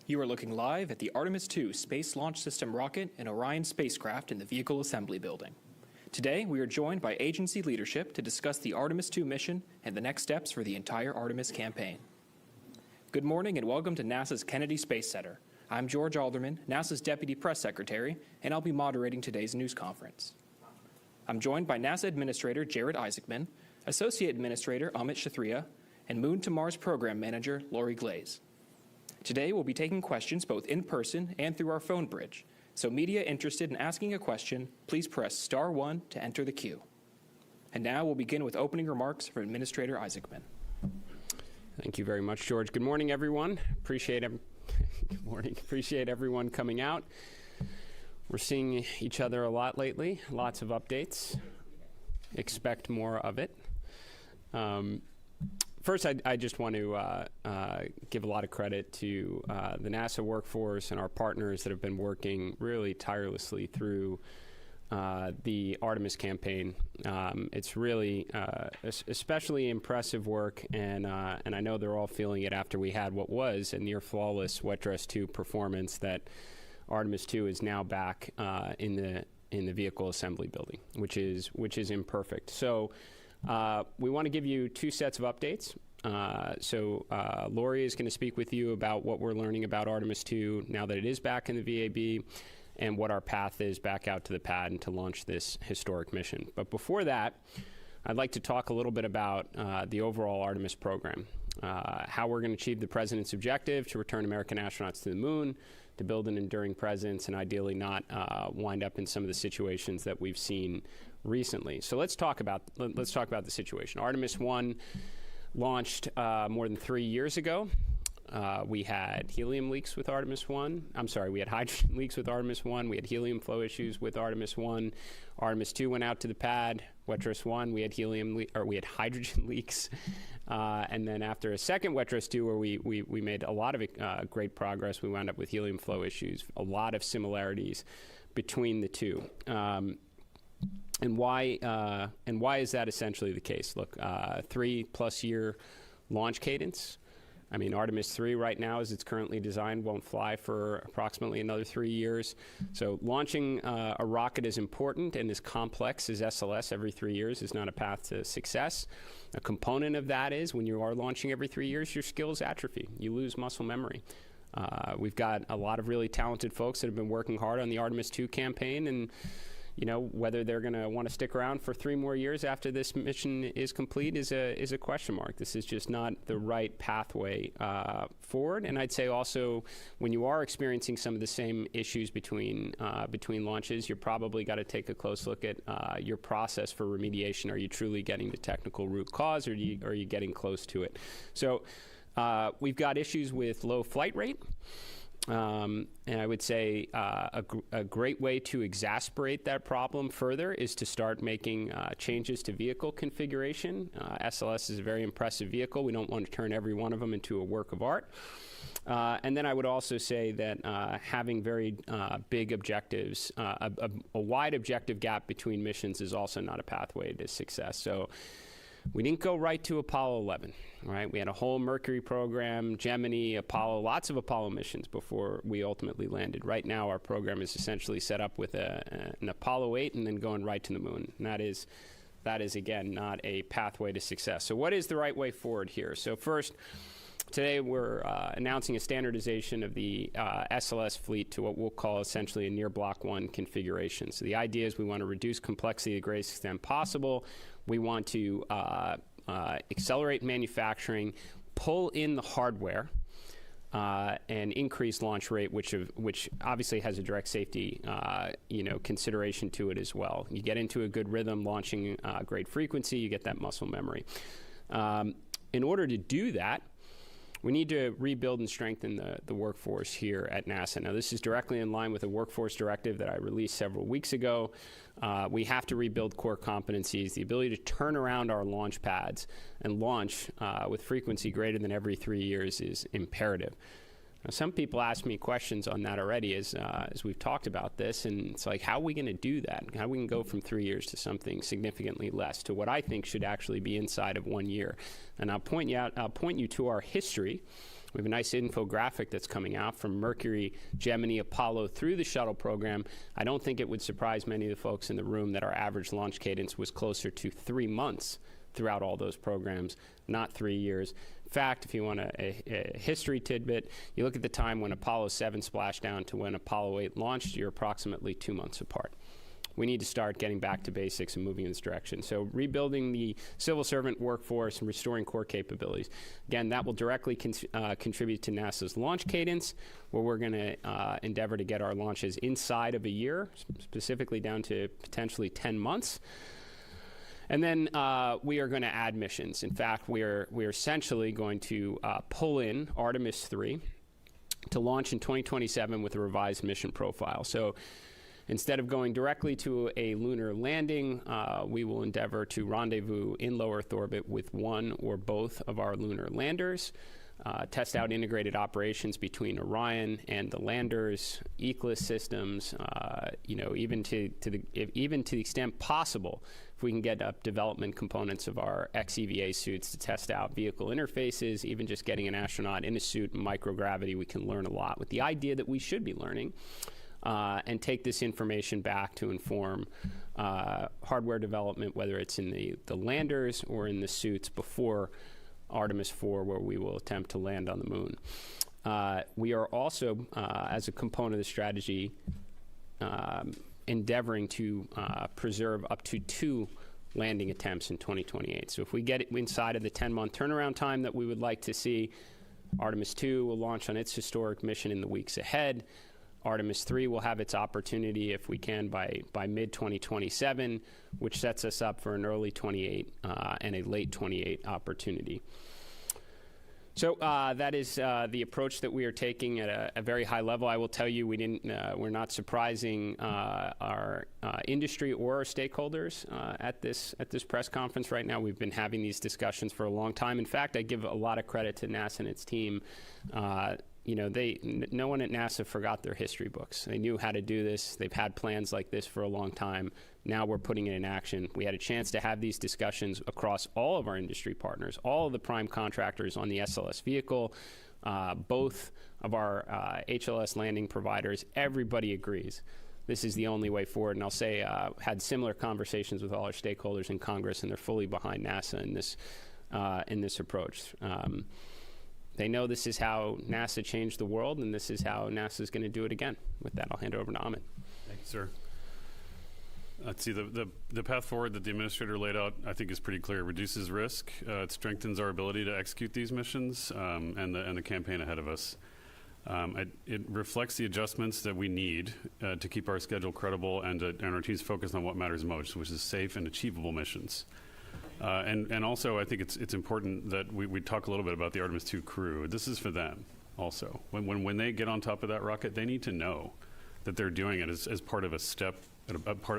You are looking live at the Artemis II Space Launch System rocket and Orion spacecraft in the Vehicle Assembly Building. Today, we are joined by agency leadership to discuss the Artemis II mission and the next steps for the entire Artemis campaign. Good morning and welcome to NASA's Kennedy Space Center. I'm George Alderman, NASA's Deputy Press Secretary, and I'll be moderating today's news conference. I'm joined by NASA Administrator Jared Isaacman, Associate Administrator Amit Kshatriya, and Moon to Mars Program Manager Lori Glaze. Today, we'll be taking questions both in person and through our phone bridge. So media interested in asking a question, please press star 1 to enter the queue. And now we'll begin with opening remarks from Administrator Isaacman. Thank you very much, George. Good morning, everyone. Appreciate everyone coming out. We're seeing each other a lot lately. Lots of updates. Expect more of it. First, I just want to give a lot of credit to the NASA workforce and our partners that have been working really tirelessly through the Artemis campaign. It's really especially impressive work, and I know they're all feeling it after we had what was a near flawless Wet Dress 2 performance. That Artemis 2 is now back in the vehicle assembly building, which is imperfect. So. We want to give you two sets of updates. Lori is going to speak with you about what we're learning about Artemis 2 now that it is back in the VAB and what our path is back out to the pad and to launch this historic mission. But before that, I'd like to talk a little bit about the overall Artemis program, how we're going to achieve the President's objective to return American astronauts to the moon, to build an enduring presence, and ideally not wind up in some of the situations that we've seen recently. So let's talk about the situation. Artemis 1 launched more than 3 years ago. We had helium leaks with Artemis 1. I'm sorry, we had hydrogen leaks with Artemis 1. We had helium flow issues with Artemis 1. Artemis 2 went out to the pad. Wet Dress 1, we had hydrogen leaks. And then after a second Wet Dress 2, where we made a lot of great progress, we wound up with helium flow issues, a lot of similarities between the two. And why is that essentially the case? Look, 3+ year launch cadence. I mean, Artemis 3 right now, as it's currently designed, won't fly for approximately another 3 years. So launching a rocket as important and as complex as SLS every 3 years is not a path to success. A component of that is when you are launching every 3 years, your skills atrophy. You lose muscle memory. We've got a lot of really talented folks that have been working hard on the Artemis 2 campaign, and you know, whether they're going to want to stick around for 3 more years after this mission is complete is a question mark. This is just not the right pathway forward. And I'd say also, when you are experiencing some of the same issues between launches, you're probably got to take a close look at your process for remediation. Are you truly getting the technical root cause, or are you getting close to it? So we've got issues with low flight rate. And I would say a great way to exacerbate that problem further is to start making changes to vehicle configuration. SLS is a very impressive vehicle. We don't want to turn every one of them into a work of art. And then I would also say that having very big objectives, a wide objective gap between missions is also not a pathway to success. So we didn't go right to Apollo 11, right? We had a whole Mercury program, Gemini, Apollo, lots of Apollo missions before we ultimately landed. Right now, our program is essentially set up with an Apollo 8 and then going right to the moon. And that is, again, not a pathway to success. So what is the right way forward here? So first, today we're announcing a standardization of the SLS fleet to what we'll call essentially a near Block 1 configuration. So the idea is we want to reduce complexity to the greatest extent possible. We want to accelerate manufacturing, pull in the hardware, and increase launch rate, which obviously has a direct safety consideration to it as well. You get into a good rhythm, launching great frequency, you get that muscle memory. In order to do that, we need to rebuild and strengthen the workforce here at NASA. Now, this is directly in line with a workforce directive that I released several weeks ago. We have to rebuild core competencies. The ability to turn around our launch pads and launch with frequency greater than every 3 years is imperative. Now, some people ask me questions on that already as we've talked about this, and it's like, how are we going to do that? How are we going to go from 3 years to something significantly less, to what I think should actually be inside of 1 year? And I'll point you to our history. We have a nice infographic that's coming out from Mercury, Gemini, Apollo through the shuttle program. I don't think it would surprise many of the folks in the room that our average launch cadence was closer to 3 months throughout all those programs, not 3 years. In fact, if you want a history tidbit, you look at the time when Apollo 7 splashed down to when Apollo 8 launched, you're approximately 2 months apart. We need to start getting back to basics and moving in this direction. So rebuilding the civil servant workforce and restoring core capabilities. Again, that will directly contribute to NASA's launch cadence, where we're going to endeavor to get our launches inside of a year, specifically down to potentially 10 months. And then we are going to add missions. In fact, we're essentially going to pull in Artemis 3 to launch in 2027 with a revised mission profile. So instead of going directly to a lunar landing, we will endeavor to rendezvous in low Earth orbit with one or both of our lunar landers, test out integrated operations between Orion and the landers, ECLSS systems, even to the extent possible, if we can get up development components of our XEVA suits to test out vehicle interfaces, even just getting an astronaut in a suit in microgravity, we can learn a lot with the idea that we should be learning. And take this information back to inform hardware development, whether it's in the landers or in the suits before Artemis 4, where we will attempt to land on the moon. We are also, as a component of the strategy, endeavoring to preserve up to 2 landing attempts in 2028. So if we get it inside of the 10-month turnaround time that we would like to see, Artemis 2 will launch on its historic mission in the weeks ahead. Artemis 3 will have its opportunity, if we can, by mid-2027, which sets us up for an early 28 and a late 28 opportunity. So that is the approach that we are taking at a very high level. I will tell you, we're not surprising our industry or our stakeholders at this press conference right now. We've been having these discussions for a long time. In fact, I give a lot of credit to NASA and its team. No one at NASA forgot their history books. They knew how to do this. They've had plans like this for a long time. Now we're putting it in action. We had a chance to have these discussions across all of our industry partners, all of the prime contractors on the SLS vehicle, both of our HLS landing providers. Everybody agrees this is the only way forward. And I'll say, had similar conversations with all our stakeholders in Congress, and they're fully behind NASA in this approach. They know this is how NASA changed the world, and this is how NASA is going to do it again. With that, I'll hand it over to Amit. Thank you, sir. Let's see, the path forward that the administrator laid out, I think, is pretty clear. It reduces risk. It strengthens our ability to execute these missions and the campaign ahead of us. It reflects the adjustments that we need to keep our schedule credible and our teams focused on what matters most, which is safe and achievable missions. And also, I think it's important that we talk a little bit about the Artemis 2 crew. This is for them also. When they get on top of that rocket, they need to know that they're doing it as part of a step,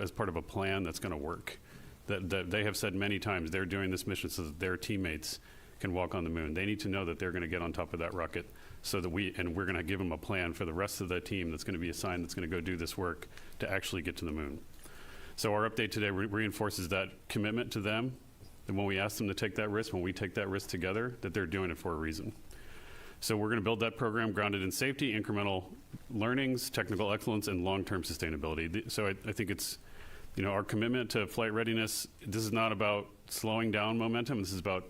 as part of a plan that's going to work. That they have said many times they're doing this mission so that their teammates can walk on the moon. They need to know that they're going to get on top of that rocket so that we're going to give them a plan for the rest of the team that's going to be assigned, that's going to go do this work to actually get to the moon. So our update today reinforces that commitment to them. And when we ask them to take that risk, when we take that risk together, that they're doing it for a reason. So we're going to build that program grounded in safety, incremental learnings, technical excellence, and long-term sustainability. So I think it's, our commitment to flight readiness, this is not about slowing down momentum. This is about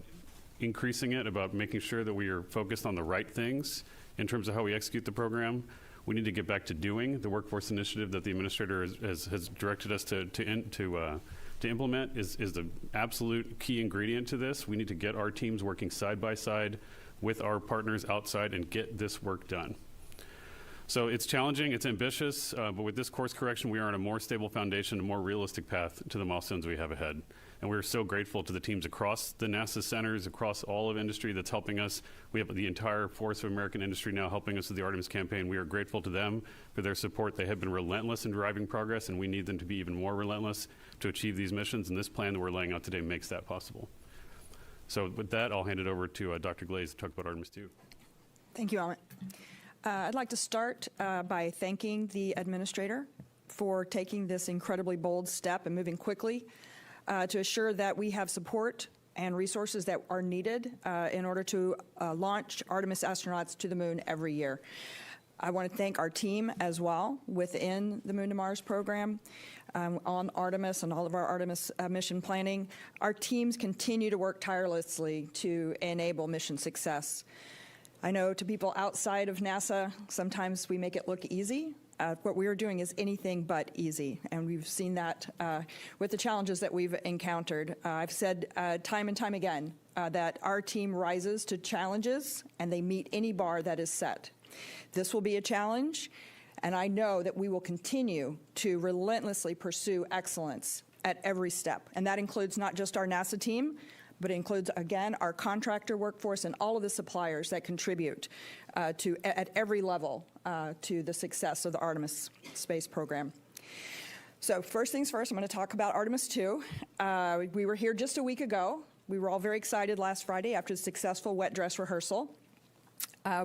increasing it, about making sure that we are focused on the right things in terms of how we execute the program. We need to get back to doing the workforce initiative that the administrator has directed us to implement is the absolute key ingredient to this. We need to get our teams working side by side with our partners outside and get this work done. So it's challenging, it's ambitious, but with this course correction, we are on a more stable foundation, a more realistic path to the milestones we have ahead. And we're so grateful to the teams across the NASA centers, across all of industry that's helping us. We have the entire force of American industry now helping us with the Artemis campaign. We are grateful to them for their support. They have been relentless in driving progress, and we need them to be even more relentless to achieve these missions. And this plan that we're laying out today makes that possible. So with that, I'll hand it over to Dr. Glaze to talk about Artemis 2. Thank you, Amit. I'd like to start by thanking the administrator for taking this incredibly bold step and moving quickly to assure that we have support and resources that are needed in order to launch Artemis astronauts to the moon every year. I want to thank our team as well within the Moon to Mars program on Artemis and all of our Artemis mission planning. Our teams continue to work tirelessly to enable mission success. I know to people outside of NASA, sometimes we make it look easy. What we are doing is anything but easy, and we've seen that with the challenges that we've encountered. I've said time and time again that our team rises to challenges and they meet any bar that is set. This will be a challenge, and I know that we will continue to relentlessly pursue excellence at every step, and that includes not just our NASA team, but it includes, again, our contractor workforce and all of the suppliers that contribute at every level to the success of the Artemis space program. So first things first, I'm going to talk about Artemis 2. We were here just a week ago. We were all very excited last Friday after the successful wet dress rehearsal.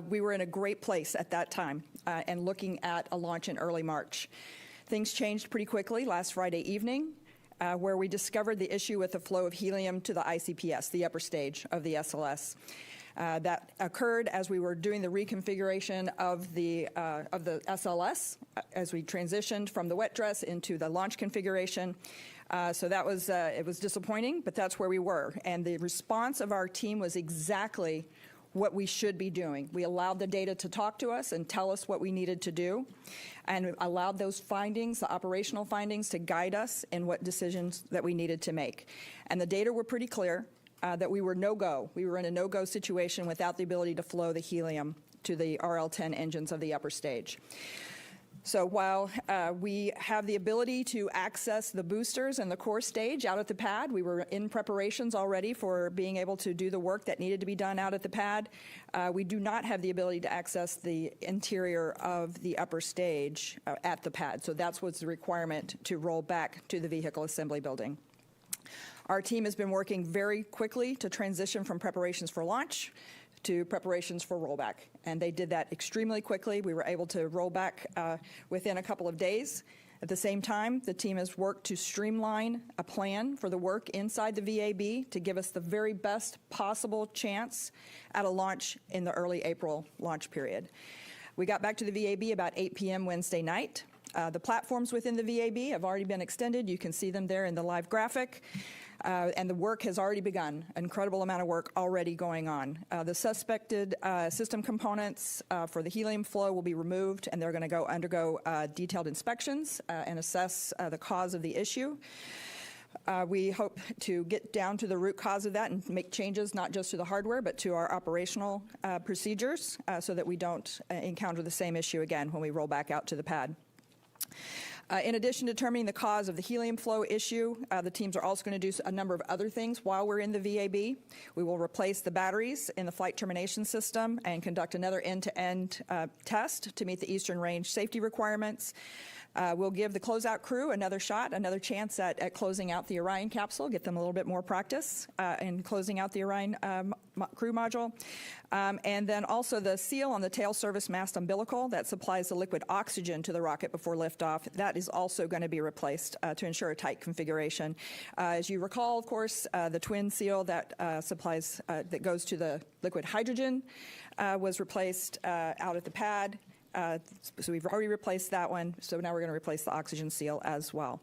We were in a great place at that time and looking at a launch in early March. Things changed pretty quickly last Friday evening, where we discovered the issue with the flow of helium to the ICPS, the upper stage of the SLS. That occurred as we were doing the reconfiguration of the SLS as we transitioned from the wet dress into the launch configuration. So that was it was disappointing, but that's where we were. And the response of our team was exactly what we should be doing. We allowed the data to talk to us and tell us what we needed to do, and allowed those findings, the operational findings, to guide us in what decisions that we needed to make. And the data were pretty clear that we were no-go. We were in a no-go situation without the ability to flow the helium to the RL-10 engines of the upper stage. So while we have the ability to access the boosters and the core stage out at the pad, we were in preparations already for being able to do the work that needed to be done out at the pad. We do not have the ability to access the interior of the upper stage at the pad. So that's what's the requirement to roll back to the vehicle assembly building. Our team has been working very quickly to transition from preparations for launch to preparations for rollback, and they did that extremely quickly. We were able to roll back within a couple of days. At the same time, the team has worked to streamline a plan for the work inside the VAB to give us the very best possible chance at a launch in the early April launch period. We got back to the VAB about 8 p.m. Wednesday night. The platforms within the VAB have already been extended. You can see them there in the live graphic. And the work has already begun, an incredible amount of work already going on. The suspected system components for the helium flow will be removed, and they're going to undergo detailed inspections and assess the cause of the issue. We hope to get down to the root cause of that and make changes not just to the hardware but to our operational procedures so that we don't encounter the same issue again when we roll back out to the pad. In addition to determining the cause of the helium flow issue, the teams are also going to do a number of other things while we're in the VAB. We will replace the batteries in the flight termination system and conduct another end-to-end test to meet the Eastern Range safety requirements. We'll give the closeout crew another shot, another chance at closing out the Orion capsule, get them a little bit more practice in closing out the Orion crew module. And then also the seal on the tail service mast umbilical that supplies the liquid oxygen to the rocket before liftoff, that is also going to be replaced to ensure a tight configuration. As you recall, of course, the twin seal that supplies, that goes to the liquid hydrogen was replaced out at the pad. So we've already replaced that one, so now we're going to replace the oxygen seal as well.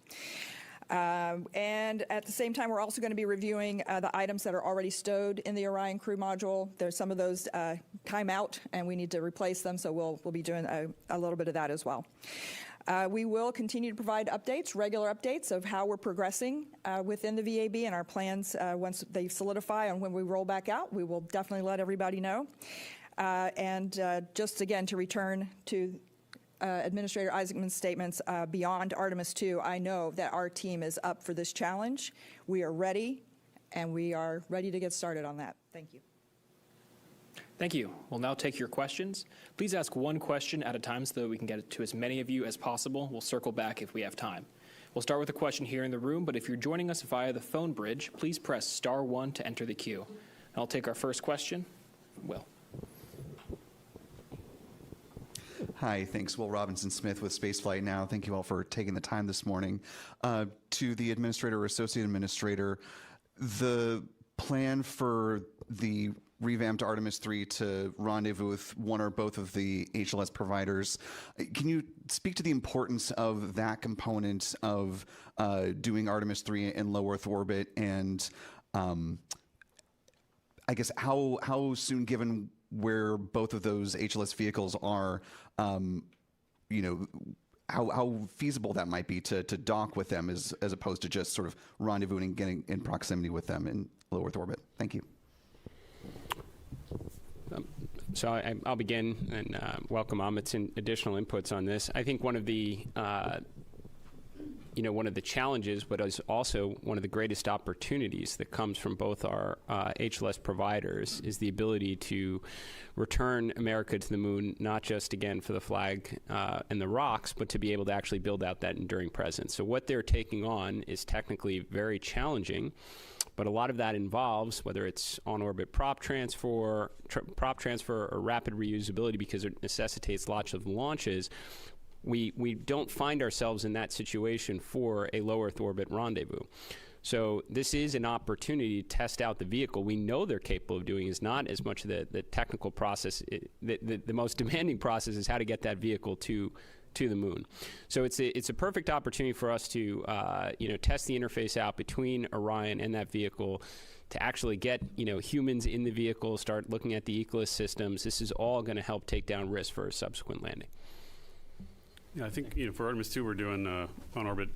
And at the same time, we're also going to be reviewing the items that are already stowed in the Orion crew module. There's some of those time out, and we need to replace them, so we'll be doing a little bit of that as well. We will continue to provide updates, regular updates of how we're progressing within the VAB and our plans once they solidify on when we roll back out. We will definitely let everybody know. And just again, to return to Administrator Isaacman's statements, beyond Artemis 2, I know that our team is up for this challenge. We are ready, and we are ready to get started on that. Thank you. Thank you. We'll now take your questions. Please ask one question at a time so that we can get to as many of you as possible. We'll circle back if we have time. We'll start with a question here in the room, but if you're joining us via the phone bridge, please press *1 to enter the queue. And I'll take our first question. Will. Hi, thanks. Will Robinson-Smith with Spaceflight Now. Thank you all for taking the time this morning. To the administrator or associate administrator, the plan for the revamped Artemis 3 to rendezvous with one or both of the HLS providers, can you speak to the importance of that component of doing Artemis 3 in low Earth orbit, and I guess how soon, given where both of those HLS vehicles are, you know, how feasible that might be to dock with them as opposed to just sort of rendezvousing and getting in proximity with them in low Earth orbit? Thank you. So I'll begin and welcome Amit's additional inputs on this. I think one of the one of the challenges, but is also one of the greatest opportunities that comes from both our HLS providers, is the ability to return America to the moon, not just, again, for the flag and the rocks, but to be able to actually build out that enduring presence. So what they're taking on is technically very challenging, but a lot of that involves, whether it's on-orbit prop transfer or rapid reusability, because it necessitates lots of launches. We don't find ourselves in that situation for a low Earth orbit rendezvous. So this is an opportunity to test out the vehicle. We know they're capable of doing is not as much the technical process. The most demanding process is how to get that vehicle to the moon. So it's a perfect opportunity for us to test the interface out between Orion and that vehicle, to actually get humans in the vehicle, start looking at the echoless systems. This is all going to help take down risk for a subsequent landing. Yeah, I think for Artemis 2, we're doing on-orbit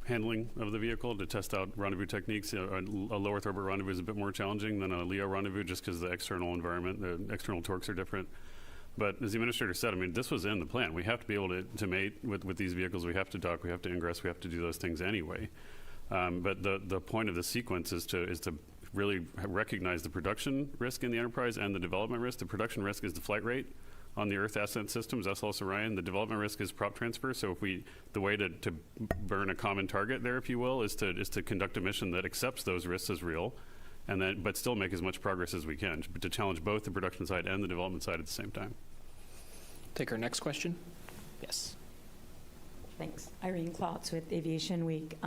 handling of the vehicle to test out rendezvous techniques. A low Earth orbit rendezvous is a bit more challenging than a LEO rendezvous, just because the external environment, the external torques are different. But as the administrator said, I mean, this was in the plan. We have to be able to mate with these vehicles. We have to dock. We have to ingress. We have to do those things anyway. But the point of the sequence is to really recognize the production risk in the Enterprise and the development risk. The production risk is the flight rate on the Earth Ascent Systems, SLS Orion. The development risk is prop transfer. So if the way to burn a common target there, if you will, is to conduct a mission that accepts those risks as real, and then but still make as much progress as we can, but to challenge both the production side and the development side at the same time. Take our next question. Yes. Thanks. Irene Klotz with Aviation Week.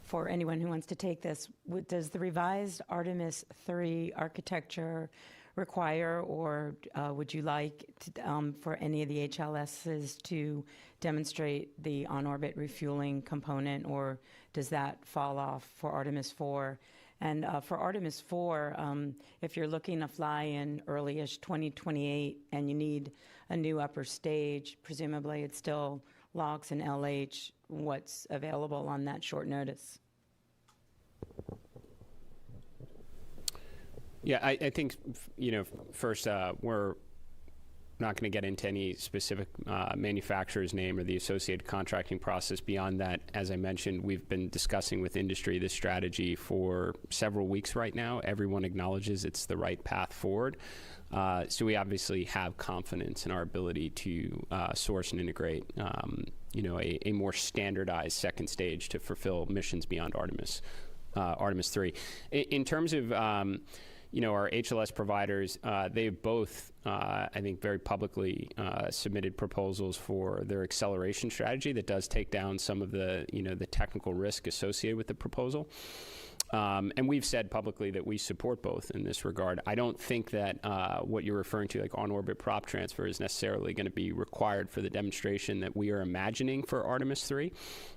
For anyone who wants to take this, does the revised Artemis 3 architecture require, or would you like to, for any of the HLSs to demonstrate the on-orbit refueling component, or does that fall off for Artemis 4? And for Artemis 4, if you're looking to fly in early-ish 2028 and you need a new upper stage, presumably it's still LOX and LH. What's available on that short notice? Yeah, I think, first, we're not going to get into any specific manufacturer's name or the associated contracting process. Beyond that, as I mentioned, we've been discussing with industry this strategy for several weeks right now. Everyone acknowledges it's the right path forward. So we obviously have confidence in our ability to source and integrate, a more standardized second stage to fulfill missions beyond Artemis 3. In terms of our HLS providers, they've both, I think, very publicly submitted proposals for their acceleration strategy that does take down some of the, the technical risk associated with the proposal. And we've said publicly that we support both in this regard. I don't think that what you're referring to, like on-orbit prop transfer, is necessarily going to be required for the demonstration that we are imagining for Artemis 3.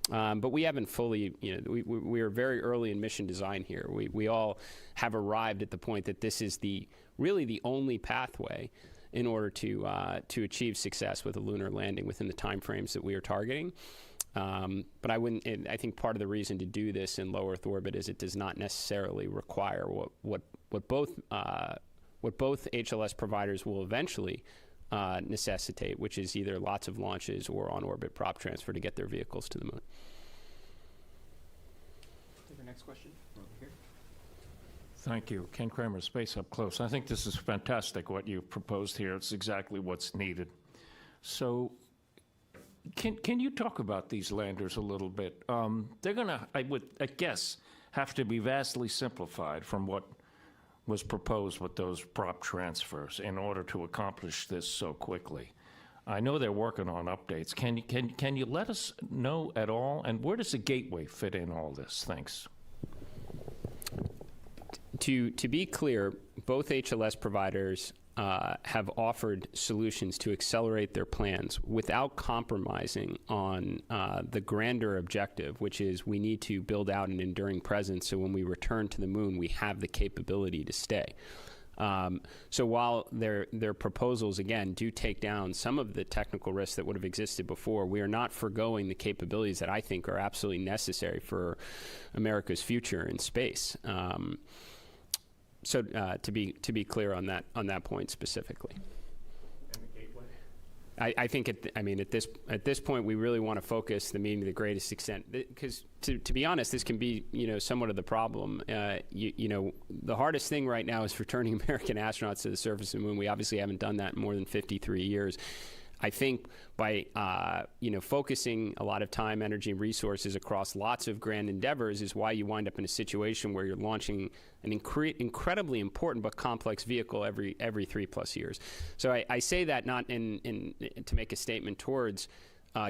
But we haven't fully, we are very early in mission design here. We all have arrived at the point that this is really the only pathway in order to achieve success with a lunar landing within the timeframes that we are targeting. But I think part of the reason to do this in low Earth orbit is it does not necessarily require what both HLS providers will eventually necessitate, which is either lots of launches or on-orbit prop transfer to get their vehicles to the moon. Take our next question. Over here. Thank you. Ken Kramer, Space Up Close. I think this is fantastic what you've proposed here. It's exactly what's needed. So can you talk about these landers a little bit? They're going to, I guess, have to be vastly simplified from what was proposed with those prop transfers in order to accomplish this so quickly. I know they're working on updates. Can you let us know at all? And where does the gateway fit in all this? Thanks. To be clear, both HLS providers have offered solutions to accelerate their plans without compromising on the grander objective, which is we need to build out an enduring presence so when we return to the moon, we have the capability to stay. So while their proposals, again, do take down some of the technical risks that would have existed before, we are not forgoing the capabilities that I think are absolutely necessary for America's future in space. So to be clear on that point specifically. And the gateway? I think at this point we really want to focus the meeting to the greatest extent, because to be honest, this can be somewhat of the problem. The hardest thing right now is returning American astronauts to the surface of the moon. We obviously haven't done that in more than 53 years. I think by focusing a lot of time, energy, and resources across lots of grand endeavors is why you wind up in a situation where you're launching an incredibly important but complex vehicle every 3+ years. So I say that not to make a statement towards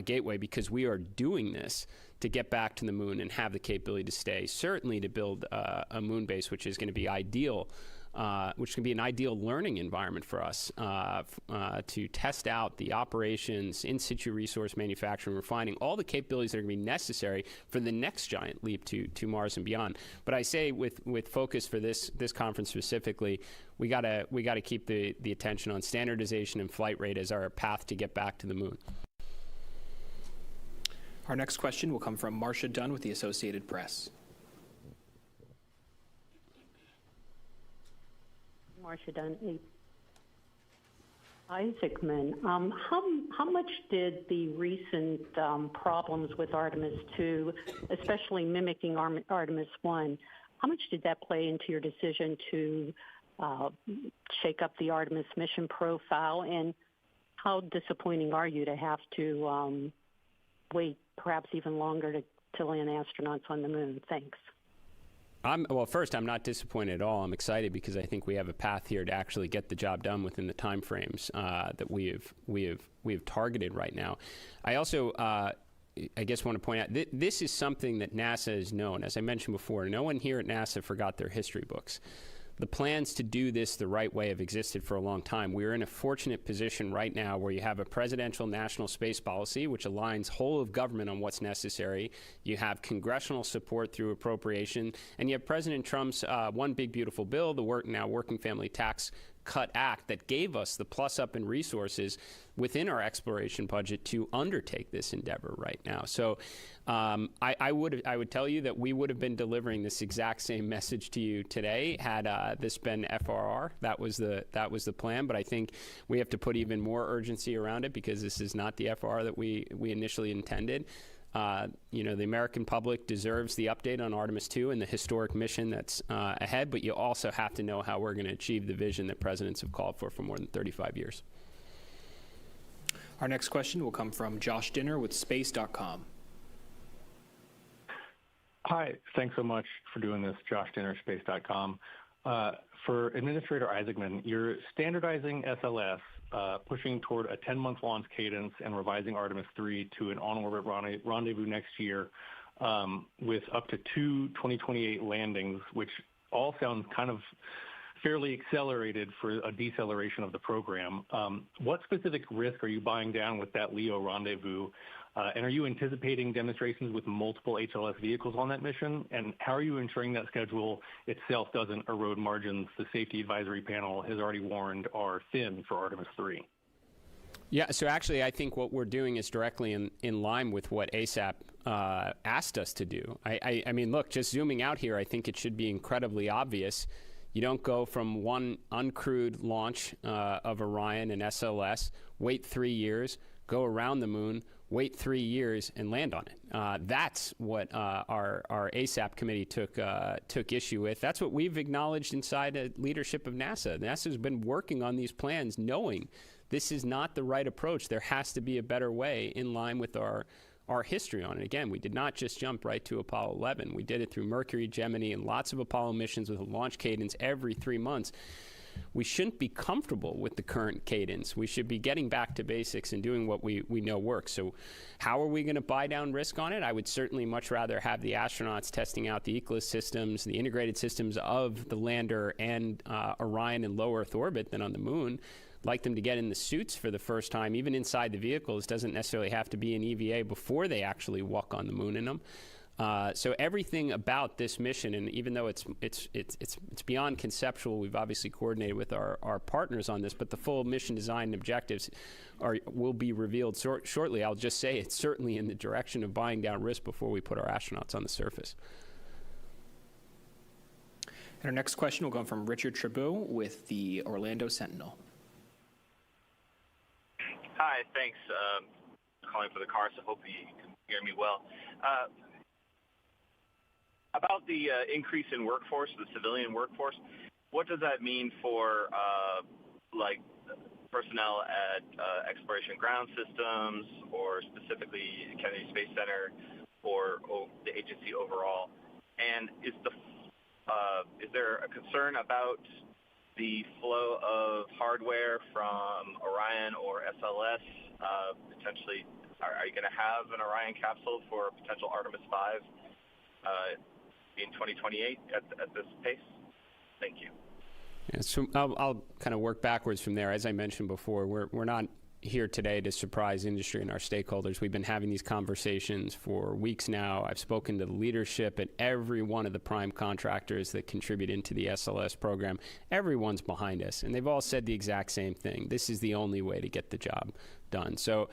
Gateway, because we are doing this to get back to the moon and have the capability to stay. Certainly to build a moon base, which is going to be ideal. Which can be an ideal learning environment for us to test out the operations, in situ resource manufacturing, refining, all the capabilities that are going to be necessary for the next giant leap to Mars and beyond. But I say with focus for this conference specifically, we gotta keep the attention on standardization and flight rate as our path to get back to the moon. Our next question will come from Marcia Dunn with the Associated Press. Marcia Dunn, Isaacman. How much did the recent problems with Artemis 2, especially mimicking Artemis 1, how much did that play into your decision to shake up the Artemis mission profile? And how disappointing are you to have to wait perhaps even longer to land astronauts on the moon? Thanks. Well, first, I'm not disappointed at all. I'm excited because I think we have a path here to actually get the job done within the time frames that we have targeted right now. I also, I guess, want to point out this is something that NASA has known. As I mentioned before, no one here at NASA forgot their history books. The plans to do this the right way have existed for a long time. We are in a fortunate position right now where you have a presidential national space policy which aligns whole of government on what's necessary. You have congressional support through appropriation, and you have President Trump's One Big Beautiful Bill, the Working Family Tax Cut Act, that gave us the plus up in resources within our exploration budget to undertake this endeavor right now. So I would tell you that we would have been delivering this exact same message to you today had this been FRR. That was the plan, but I think we have to put even more urgency around it because this is not the FRR that we initially intended. The American public deserves the update on Artemis 2 and the historic mission that's ahead, but you also have to know how we're going to achieve the vision that presidents have called for more than 35 years. Our next question will come from Josh Dinner with Space.com. Hi, thanks so much for doing this. Josh Dinner, Space.com. For Administrator Isaacman, you're standardizing SLS, pushing toward a 10-month launch cadence and revising Artemis 3 to an on-orbit rendezvous next year with up to 2 2028 landings, which all sound kind of fairly accelerated for a deceleration of the program. What specific risk are you buying down with that LEO rendezvous? And are you anticipating demonstrations with multiple HLS vehicles on that mission? And how are you ensuring that schedule itself doesn't erode margins the Safety Advisory Panel has already warned are thin for Artemis 3? Yeah, so actually I think what we're doing is directly in line with what ASAP asked us to do. I mean, look, just zooming out here, I think it should be incredibly obvious. You don't go from one uncrewed launch of Orion and SLS, wait 3 years, go around the moon, wait 3 years, and land on it. That's what our ASAP committee took issue with. That's what we've acknowledged inside the leadership of NASA. NASA's been working on these plans knowing this is not the right approach. There has to be a better way in line with our history on it. Again, we did not just jump right to Apollo 11. We did it through Mercury, Gemini, and lots of Apollo missions with a launch cadence every 3 months. we shouldn't be comfortable with the current cadence. We should be getting back to basics and doing what we know works. So how are we going to buy down risk on it? I would certainly much rather have the astronauts testing out the ECLSS systems, the integrated systems of the lander and Orion in low Earth orbit than on the moon. Like them to get in the suits for the first time, even inside the vehicles. Doesn't necessarily have to be an EVA before they actually walk on the moon in them. So everything about this mission, and even though it's beyond conceptual, we've obviously coordinated with our partners on this, but the full mission design and objectives will be revealed shortly. I'll just say it's certainly in the direction of buying down risk before we put our astronauts on the surface. And our next question will come from Richard Tribou with the Orlando Sentinel. Hi, thanks. Calling for the car, so hope you can hear me well. About the increase in workforce, the civilian workforce, what does that mean for like personnel at Exploration Ground Systems, or specifically Kennedy Space Center, or the agency overall? And is there a concern about the flow of hardware from Orion or SLS? Potentially, are you going to have an Orion capsule for potential Artemis 5 in 2028 at this pace? Thank you. Yeah, so I'll kind of work backwards from there. As I mentioned before, we're not here today to surprise industry and our stakeholders. We've been having these conversations for weeks now. I've spoken to the leadership at every one of the prime contractors that contribute into the SLS program. Everyone's behind us, and they've all said the exact same thing. This is the only way to get the job done. So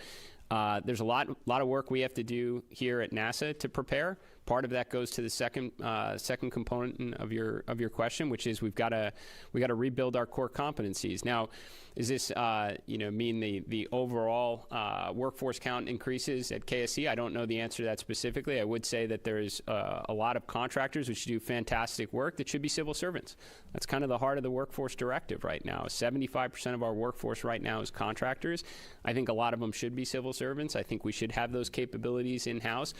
there's a lot of work we have to do here at NASA to prepare. Part of that goes to the second component of your question, which is we got to rebuild our core competencies. Now, does this mean the overall workforce count increases at KSC? I don't know the answer to that specifically. I would say that there's a lot of contractors which do fantastic work that should be civil servants. That's kind of the heart of the workforce directive right now. 75% of our workforce right now is contractors. I think a lot of them should be civil servants. I think we should have those capabilities in-house.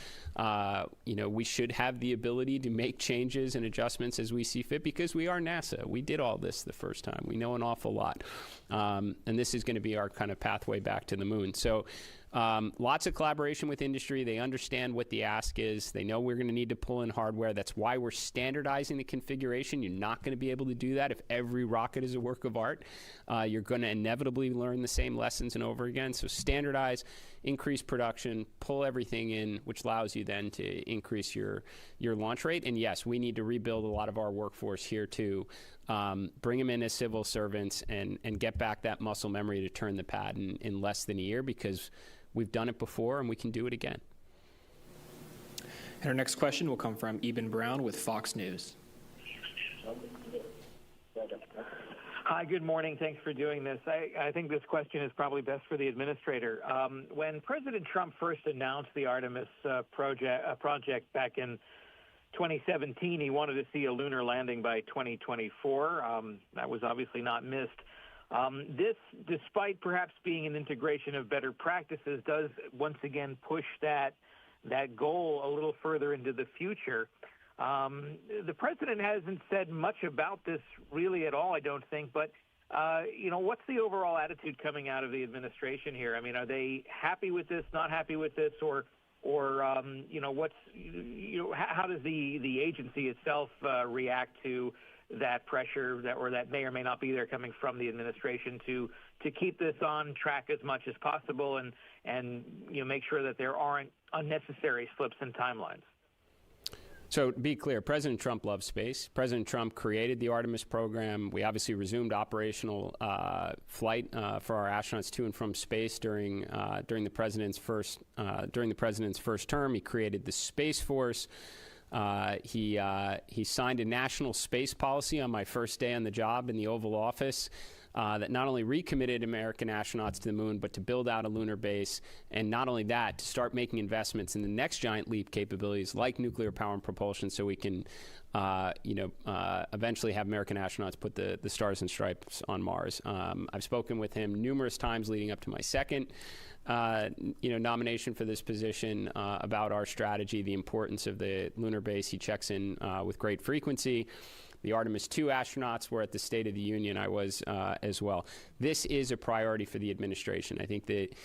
We should have the ability to make changes and adjustments as we see fit, because we are NASA. We did all this the first time. We know an awful lot. And this is going to be our kind of pathway back to the moon. So lots of collaboration with industry. They understand what the ask is. They know we're going to need to pull in hardware. That's why we're standardizing the configuration. You're not going to be able to do that if every rocket is a work of art. You're going to inevitably learn the same lessons and over again. So standardize, increase production, pull everything in, which allows you then to increase your launch rate. And yes, we need to rebuild a lot of our workforce here too. Bring them in as civil servants and get back that muscle memory to turn the pad in less than a year, because we've done it before and we can do it again. And our next question will come from Eben Brown with Fox News. Hi, good morning. Thanks for doing this. I think this question is probably best for the administrator. When President Trump first announced the Artemis project back in 2017, he wanted to see a lunar landing by 2024. That was obviously not missed. This, despite perhaps being an integration of better practices, does once again push that goal a little further into the future. The president hasn't said much about this really at all, I don't think, but what's the overall attitude coming out of the administration here? I mean, are they happy with this, not happy with this, or how does the agency itself react to that pressure that may or may not be there coming from the administration to keep this on track as much as possible and make sure that there aren't unnecessary slips in timelines? So to be clear, President Trump loves space. President Trump created the Artemis program. We obviously resumed operational flight for our astronauts to and from space during the president's first term. He created the Space Force. He signed a national space policy on my first day on the job in the Oval Office that not only recommitted American astronauts to the moon, but to build out a lunar base, and not only that, to start making investments in the next giant leap capabilities like nuclear power and propulsion, so we can eventually have American astronauts put the stars and stripes on Mars. I've spoken with him numerous times leading up to my second nomination for this position about our strategy, the importance of the lunar base. He checks in with great frequency. The Artemis II astronauts were at the State of the Union. I was as well. This is a priority for the administration. I think that,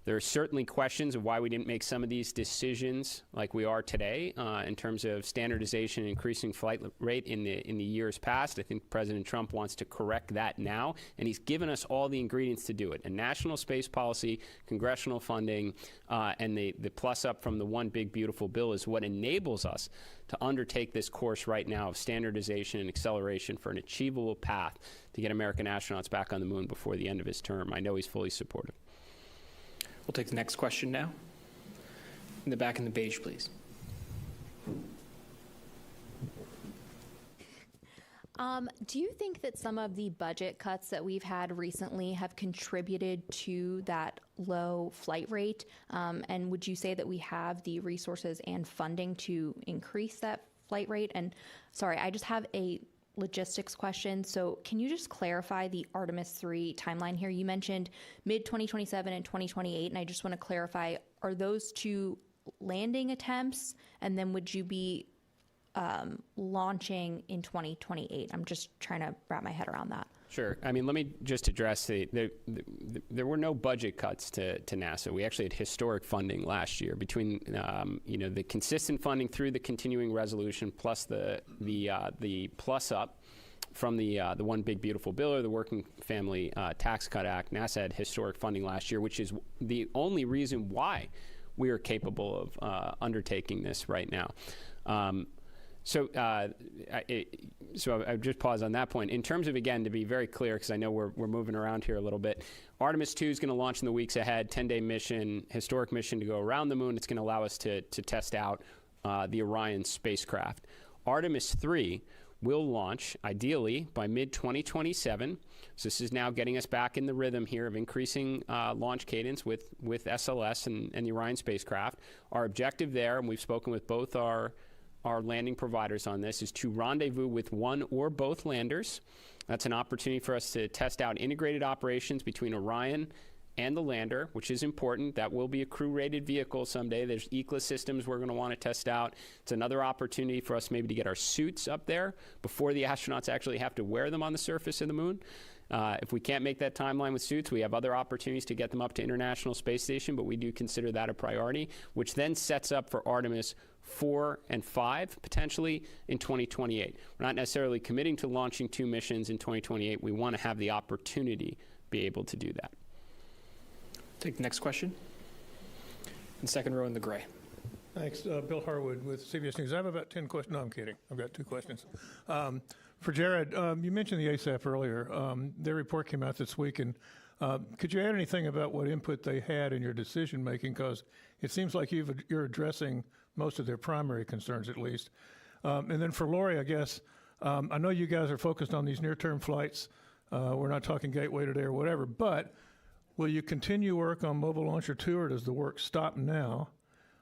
there are certainly questions of why we didn't make some of these decisions like we are today in terms of standardization and increasing flight rate in the years past. I think President Trump wants to correct that now, and he's given us all the ingredients to do it. A national space policy, congressional funding, and the plus up from the One Big Beautiful Bill is what enables us to undertake this course right now of standardization and acceleration for an achievable path to get American astronauts back on the moon before the end of his term. I know he's fully supportive. We'll take the next question now. In the back in the beige, please. Do you think that some of the budget cuts that we've had recently have contributed to that low flight rate? And would you say that we have the resources and funding to increase that flight rate? And sorry, I just have a logistics question. So can you just clarify the Artemis 3 timeline here? You mentioned mid-2027 and 2028, and I just want to clarify, are those two landing attempts? And then would you be launching in 2028? I'm just trying to wrap my head around that. Sure. I mean, let me just address there were no budget cuts to NASA. We actually had historic funding last year between the consistent funding through the continuing resolution plus the plus up from the One Big Beautiful Bill or the Working Family Tax Cut Act. NASA had historic funding last year, which is the only reason why we are capable of undertaking this right now. So I just pause on that point. In terms of, again, to be very clear, because I know we're moving around here a little bit, Artemis 2 is going to launch in the weeks ahead, 10-day mission, historic mission to go around the moon. It's going to allow us to test out the Orion spacecraft. Artemis 3 will launch, ideally, by mid-2027. So this is now getting us back in the rhythm here of increasing launch cadence with SLS and the Orion spacecraft. Our objective there, and we've spoken with both our landing providers on this, is to rendezvous with one or both landers. That's an opportunity for us to test out integrated operations between Orion and the lander, which is important. That will be a crew-rated vehicle someday. There's ECLA systems we're going to want to test out. It's another opportunity for us maybe to get our suits up there before the astronauts actually have to wear them on the surface of the moon. If we can't make that timeline with suits, we have other opportunities to get them up to International Space Station, but we do consider that a priority, which then sets up for Artemis 4 and 5, potentially, in 2028. We're not necessarily committing to launching 2 missions in 2028. We want to have the opportunity to be able to do that. Take the next question. In second row in the gray. Thanks. Bill Harwood with CBS News. I have about 10 questions. No, I'm kidding. I've got 2 questions. For Jared, you mentioned the ASAP earlier. Their report came out this week, and could you add anything about what input they had in your decision-making? Because it seems like you're addressing most of their primary concerns, at least. And then for Lori, I guess, I know you guys are focused on these near-term flights. We're not talking gateway today or whatever, but will you continue work on Mobile Launcher 2, or does the work stop now?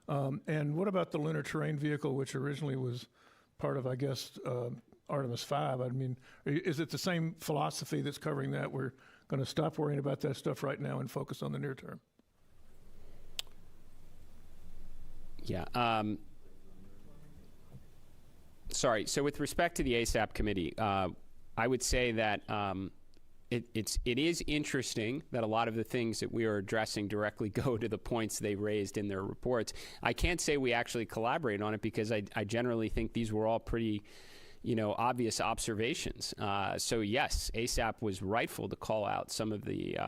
And what about the Lunar Terrain Vehicle, which originally was part of, I guess, Artemis 5? I mean, is it the same philosophy that's covering that? We're going to stop worrying about that stuff right now and focus on the near term. Yeah. Sorry. So with respect to the ASAP committee, I would say that it is interesting that a lot of the things that we are addressing directly go to the points they raised in their reports. I can't say we actually collaborate on it because I generally think these were all pretty, obvious observations. So yes, ASAP was rightful to call out some of the,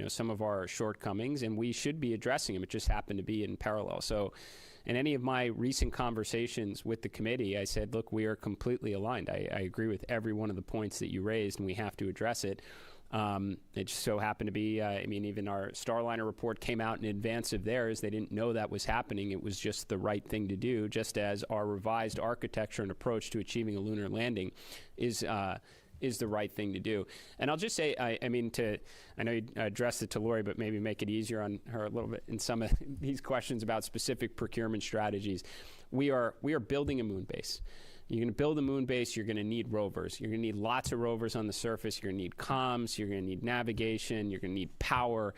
some of our shortcomings, and we should be addressing them. It just happened to be in parallel. So in any of my recent conversations with the committee, I said, look, we are completely aligned. I agree with every one of the points that you raised, and we have to address it. It just so happened to be, even our Starliner report came out in advance of theirs. They didn't know that was happening. It was just the right thing to do, just as our revised architecture and approach to achieving a lunar landing is the right thing to do. And I'll just say, I know you addressed it to Lori, but maybe make it easier on her a little bit in some of these questions about specific procurement strategies. We are building a moon base. You're going to build a moon base, you're going to need rovers. You're going to need lots of rovers on the surface. You're going to need comms. You're going to need navigation. You're going to need power.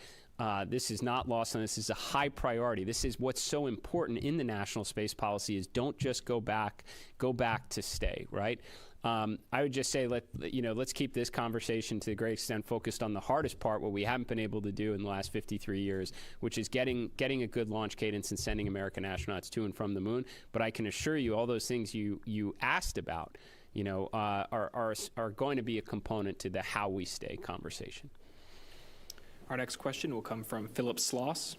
This is not lost on us. This is a high priority. This is what's so important in the national space policy is don't just go back to stay, right? I would just say let's keep this conversation to a great extent focused on the hardest part, what we haven't been able to do in the last 53 years, which is getting a good launch cadence and sending American astronauts to and from the moon. But I can assure you all those things you asked about, are going to be a component to the how we stay conversation. Our next question will come from Philip Sloss.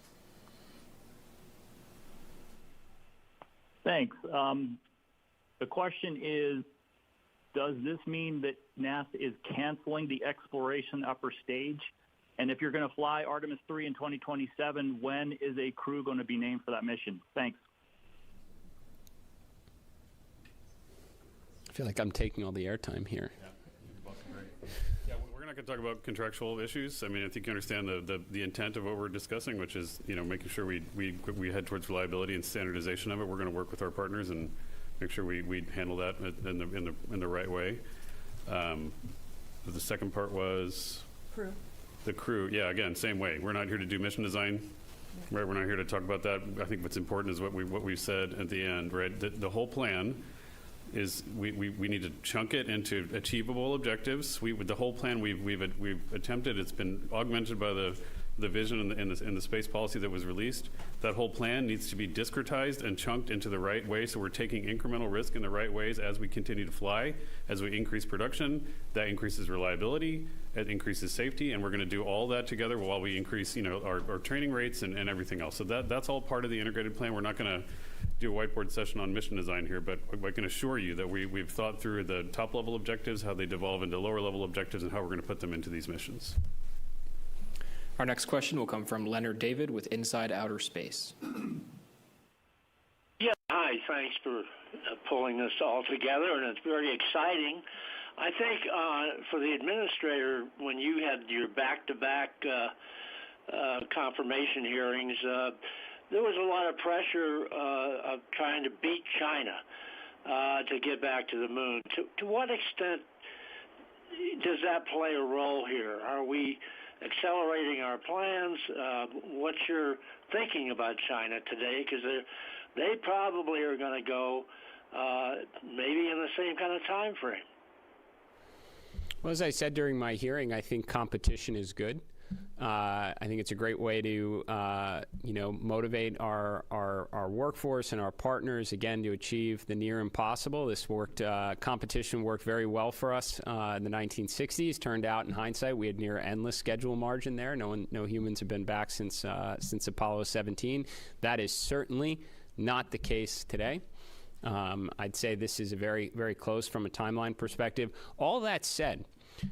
Thanks. The question is, does this mean that NASA is canceling the exploration upper stage? And if you're going to fly Artemis 3 in 2027, when is a crew going to be named for that mission? Thanks. I feel like I'm taking all the airtime here. Yeah, we're not going to talk about contractual issues. I mean, I think you understand the intent of what we're discussing, which is making sure we head towards reliability and standardization of it. We're going to work with our partners and make sure we handle that in the right way. The second part was Crew. the crew. Yeah, again, same way. We're not here to do mission design, right? We're not here to talk about that. I think what's important is what we said at the end, right? The whole plan is we need to chunk it into achievable objectives. The whole plan we've attempted. It's been augmented by the vision in the space policy that was released. That whole plan needs to be discretized and chunked into the right way, so we're taking incremental risk in the right ways as we continue to fly. As we increase production, that increases reliability, it increases safety, and we're going to do all that together while we increase our training rates and everything else. So that's all part of the integrated plan. We're not going to do a whiteboard session on mission design here, but I can assure you that we've thought through the top level objectives, how they devolve into lower level objectives, and how we're going to put them into these missions. Our next question will come from Leonard David with Inside Outer Space. Yeah, hi. Thanks for pulling this all together, and it's very exciting. I think for the administrator, when you had your back-to-back confirmation hearings, there was a lot of pressure of trying to beat China to get back to the moon. To what extent does that play a role here? Are we accelerating our plans? What's your thinking about China today? Because they probably are going to go maybe in the same kind of time frame. Well, as I said during my hearing, I think competition is good. I think it's a great way to, motivate our workforce and our partners, again, to achieve the near impossible. This competition worked very well for us in the 1960s. Turned out, in hindsight, we had near endless schedule margin there. No humans have been back since Apollo 17. That is certainly not the case today. I'd say this is a very, very close from a timeline perspective. All that said,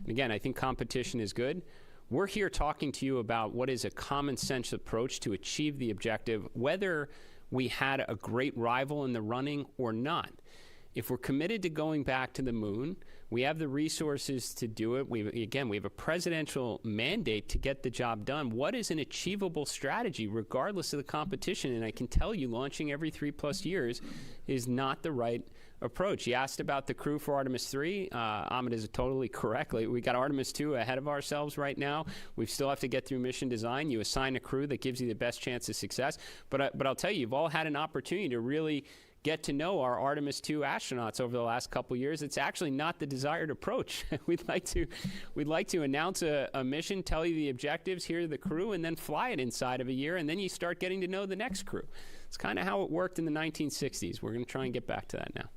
again, I think competition is good. We're here talking to you about what is a common sense approach to achieve the objective, whether we had a great rival in the running or not. If we're committed to going back to the moon, we have the resources to do it. We have a presidential mandate to get the job done. What is an achievable strategy, regardless of the competition? And I can tell you, launching every 3+ years is not the right approach. You asked about the crew for Artemis 3. Ahmed is totally correct. We got Artemis 2 ahead of ourselves right now. We still have to get through mission design. You assign a crew that gives you the best chance of success. But I'll tell you, you've all had an opportunity to really get to know our Artemis 2 astronauts over the last couple of years. It's actually not the desired approach. We'd like to announce a mission, tell you the objectives, here the crew, and then fly it inside of a year, and then you start getting to know the next crew. It's kind of how it worked in the 1960s. We're going to try and get back to that now.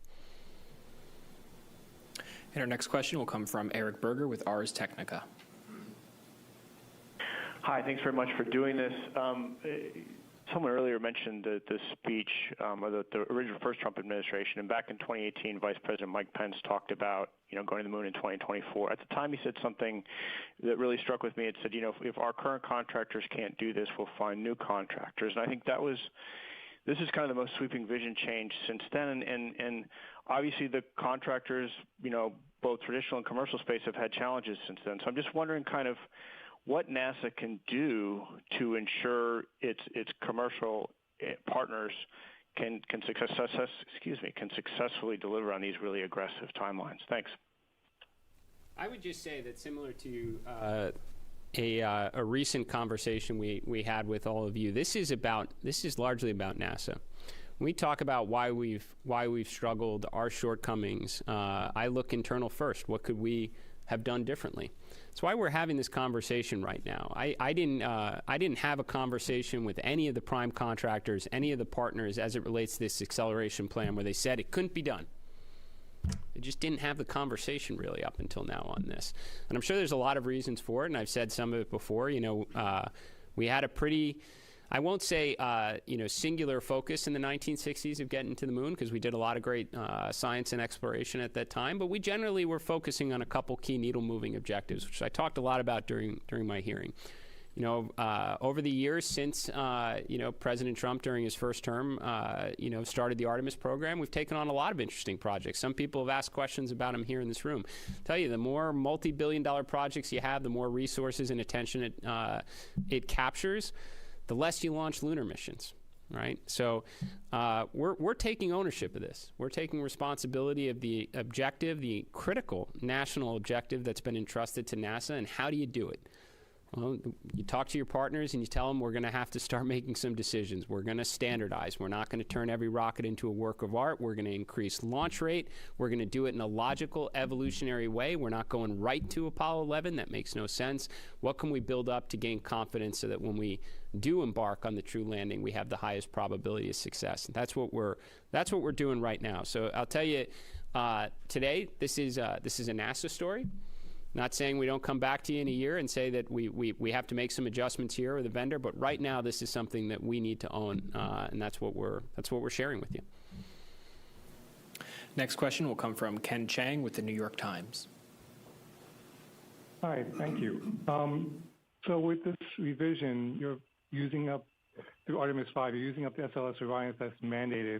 And our next question will come from Eric Berger with Ars Technica. Hi, thanks very much for doing this. Someone earlier mentioned the speech or the original first Trump administration, and back in 2018, Vice President Mike Pence talked about going to the moon in 2024. At the time, he said something that really struck with me. It said, if our current contractors can't do this, we'll find new contractors. And I think this is kind of the most sweeping vision change since then. And obviously, the contractors, both traditional and commercial space, have had challenges since then. So I'm just wondering kind of what NASA can do to ensure its commercial partners can successfully deliver on these really aggressive timelines. Thanks. I would just say that similar to a recent conversation we had with all of you. This is largely about NASA. When we talk about why we've struggled, our shortcomings, I look internal first. What could we have done differently? That's why we're having this conversation right now. I didn't have a conversation with any of the prime contractors, any of the partners as it relates to this acceleration plan where they said it couldn't be done. They just didn't have the conversation really up until now on this. And I'm sure there's a lot of reasons for it, and I've said some of it before. We had a pretty, I won't say, singular focus in the 1960s of getting to the moon, because we did a lot of great science and exploration at that time, but we generally were focusing on a couple key needle-moving objectives, which I talked a lot about during my hearing. Over the years since, President Trump during his first term, started the Artemis program, we've taken on a lot of interesting projects. Some people have asked questions about them here in this room. I'll tell you, the more multi-billion-dollar projects you have, the more resources and attention it captures, the less you launch lunar missions, right? So we're taking ownership of this. We're taking responsibility of the objective, the critical national objective that's been entrusted to NASA, and how do you do it? Well, you talk to your partners and you tell them we're going to have to start making some decisions. We're going to standardize. We're not going to turn every rocket into a work of art. We're going to increase launch rate. We're going to do it in a logical, evolutionary way. We're not going right to Apollo 11. That makes no sense. What can we build up to gain confidence so that when we do embark on the true landing, we have the highest probability of success? And that's what we're doing right now. So I'll tell you, today this is a NASA story. Not saying we don't come back to you in a year and say that we have to make some adjustments here with the vendor, but right now this is something that we need to own, and that's what we're sharing with you. Next question will come from Ken Chang with the New York Times. Hi, thank you. So with this revision, you're using up through Artemis 5, you're using up the SLS Orion that's mandated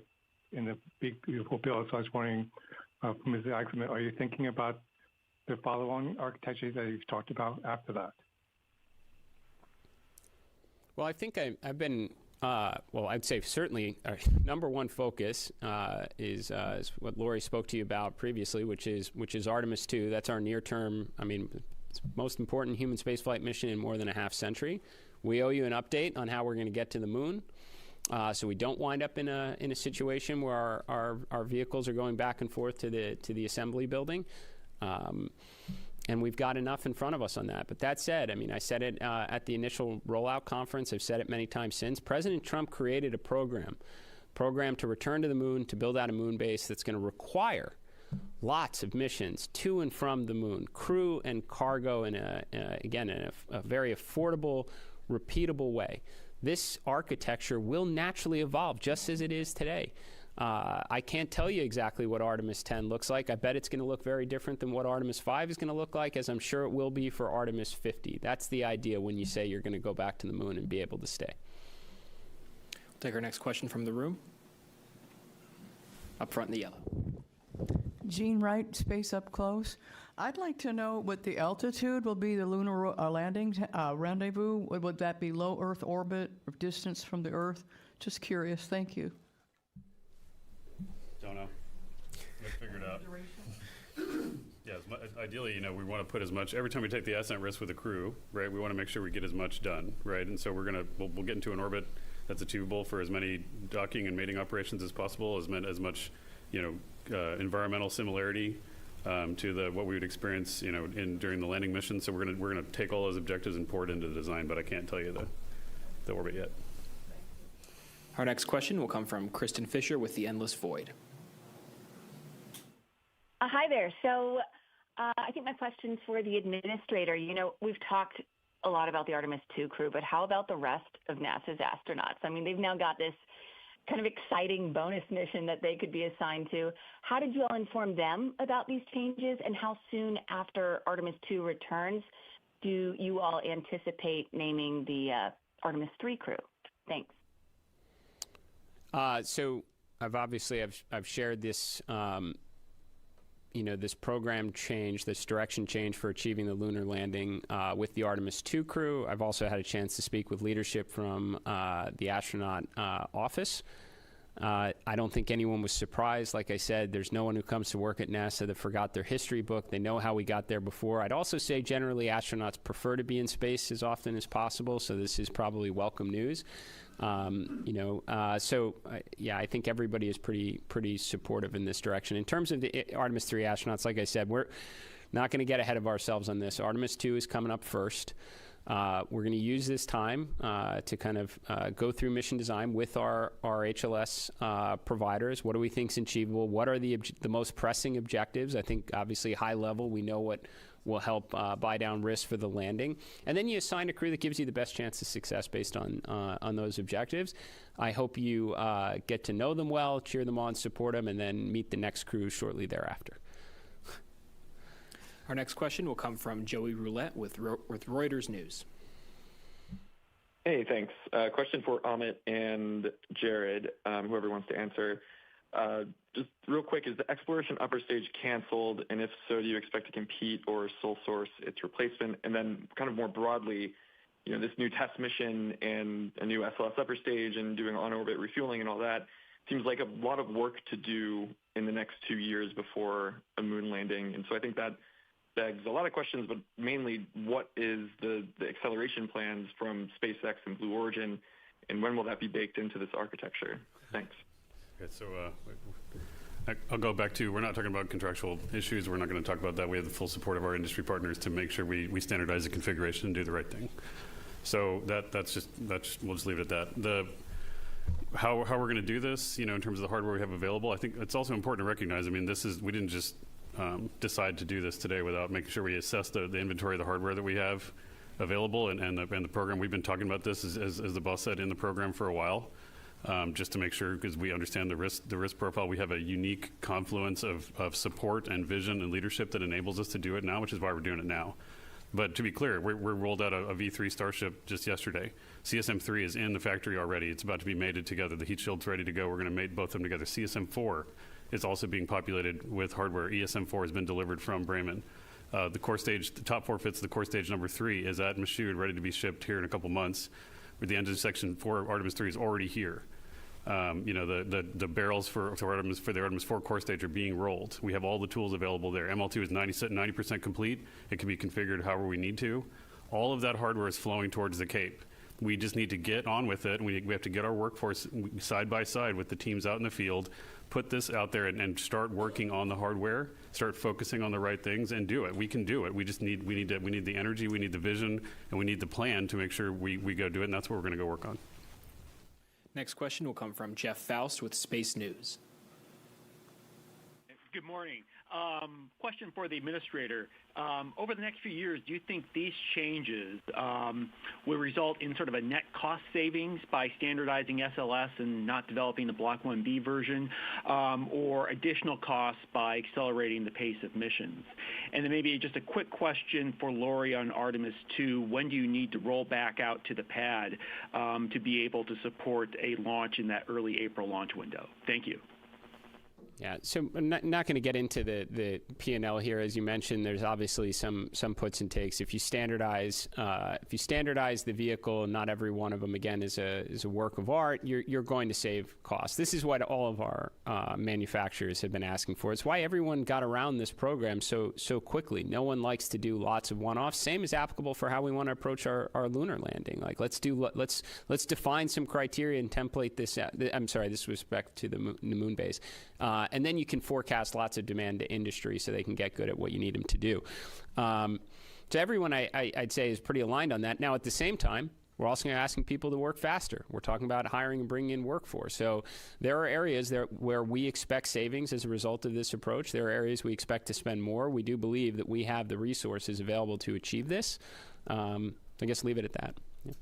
in the big beautiful bill. So I was wondering, from Ms. Eichmann, are you thinking about the follow-on architecture that you've talked about after that? Well, I think I've been, I'd say certainly our number one focus is what Lori spoke to you about previously, which is Artemis 2. That's our near-term, it's the most important human spaceflight mission in more than a half century. We owe you an update on how we're going to get to the moon, so we don't wind up in a situation where our vehicles are going back and forth to the assembly building. And we've got enough in front of us on that. But that said, I said it at the initial rollout conference. I've said it many times since. President Trump created a program to return to the moon, to build out a moon base that's going to require lots of missions to and from the moon, crew and cargo in a very affordable, repeatable way. This architecture will naturally evolve just as it is today. I can't tell you exactly what Artemis 10 looks like. I bet it's going to look very different than what Artemis 5 is going to look like, as I'm sure it will be for Artemis 50. That's the idea when you say you're going to go back to the moon and be able to stay. We'll take our next question from the room. Up front in the yellow. Jean Wright, Space Up Close. I'd like to know what the altitude will be, the lunar landing rendezvous. Would that be low Earth orbit or distance from the Earth? Just curious. Thank you. Don't know. Let's figure it out. Yeah, ideally, we want to put as much, every time we take the ascent risk with a crew, right, we want to make sure we get as much done, right? And so we'll get into an orbit that's achievable for as many docking and mating operations as possible, as much, environmental similarity to what we would experience, during the landing mission. So we're gonna take all those objectives and pour it into the design, but I can't tell you the orbit yet. Our next question will come from Kristen Fisher with The Endless Void. Hi there. So I think my question's for the administrator. We've talked a lot about the Artemis 2 crew, but how about the rest of NASA's astronauts? They've now got this kind of exciting bonus mission that they could be assigned to. How did you all inform them about these changes, and how soon after Artemis 2 returns do you all anticipate naming the Artemis 3 crew? Thanks. So I've shared this, this program change, this direction change for achieving the lunar landing with the Artemis 2 crew. I've also had a chance to speak with leadership from the astronaut office. I don't think anyone was surprised. Like I said, there's no one who comes to work at NASA that forgot their history book. They know how we got there before. I'd also say generally astronauts prefer to be in space as often as possible, so this is probably welcome news. Yeah, I think everybody is pretty supportive in this direction. In terms of the Artemis 3 astronauts, like I said, we're not going to get ahead of ourselves on this. Artemis 2 is coming up first. We're going to use this time to kind of go through mission design with our HLS providers. What do we think is achievable? What are the most pressing objectives? I think obviously high level, we know what will help buy down risk for the landing. And then you assign a crew that gives you the best chance of success based on those objectives. I hope you get to know them well, cheer them on, support them, and then meet the next crew shortly thereafter. Our next question will come from Joey Roulette with Reuters News. Hey, thanks. Question for Amit and Jared, whoever wants to answer. Just real quick, is the exploration upper stage canceled? And if so, do you expect to compete or sole source its replacement? And then kind of more broadly, this new test mission and a new SLS upper stage and doing on-orbit refueling and all that seems like a lot of work to do in the next 2 years before a moon landing. And so I think that begs a lot of questions, but mainly what is the acceleration plans from SpaceX and Blue Origin, and when will that be baked into this architecture? Thanks. Okay, so I'll go back to, we're not talking about contractual issues. We're not going to talk about that. We have the full support of our industry partners to make sure we standardize the configuration and do the right thing. So we'll just leave it at that. How we're going to do this, in terms of the hardware we have available, I think it's also important to recognize, we didn't just decide to do this today without making sure we assess the inventory of the hardware that we have available and the program. We've been talking about this, as the boss said, in the program for a while, just to make sure, because we understand the risk profile. We have a unique confluence of support and vision and leadership that enables us to do it now, which is why we're doing it now. But to be clear, we rolled out a V3 Starship just yesterday. CSM-3 is in the factory already. It's about to be mated together. The heat shield's ready to go. We're going to mate both of them together. CSM-4 is also being populated with hardware. ESM-4 has been delivered from Bremen. The core stage, the top 4 fits of the core stage number 3 is at Michoud, ready to be shipped here in a couple months. With the end of section 4, Artemis 3 is already here. The barrels for the Artemis 4 core stage are being rolled. We have all the tools available there. ML2 is 90% complete. It can be configured however we need to. All of that hardware is flowing towards the Cape. We just need to get on with it. We have to get our workforce side by side with the teams out in the field, put this out there and start working on the hardware, start focusing on the right things, and do it. We can do it. We need the energy, we need the vision, and we need the plan to make sure we go do it, and that's what we're going to go work on. Next question will come from Jeff Faust with Space News. Good morning. Question for the administrator. Over the next few years, do you think these changes will result in sort of a net cost savings by standardizing SLS and not developing the Block 1B version, or additional costs by accelerating the pace of missions? And then maybe just a quick question for Lori on Artemis 2. When do you need to roll back out to the pad to be able to support a launch in that early April launch window? Thank you. Yeah, so I'm not going to get into the P&L here. As you mentioned, there's obviously some puts and takes. If you standardize the vehicle, not every one of them again is a work of art. You're going to save costs. This is what all of our manufacturers have been asking for. It's why everyone got around this program so quickly. No one likes to do lots of one-offs. Same is applicable for how we want to approach our lunar landing. Like let's define some criteria and template this. I'm sorry, this with respect to the moon base. And then you can forecast lots of demand to industry so they can get good at what you need them to do. So everyone, I'd say, is pretty aligned on that. Now, at the same time, we're also asking people to work faster. We're talking about hiring and bringing in workforce. So there are areas there where we expect savings as a result of this approach. There are areas we expect to spend more. We do believe that we have the resources available to achieve this. I guess leave it at that. Yeah.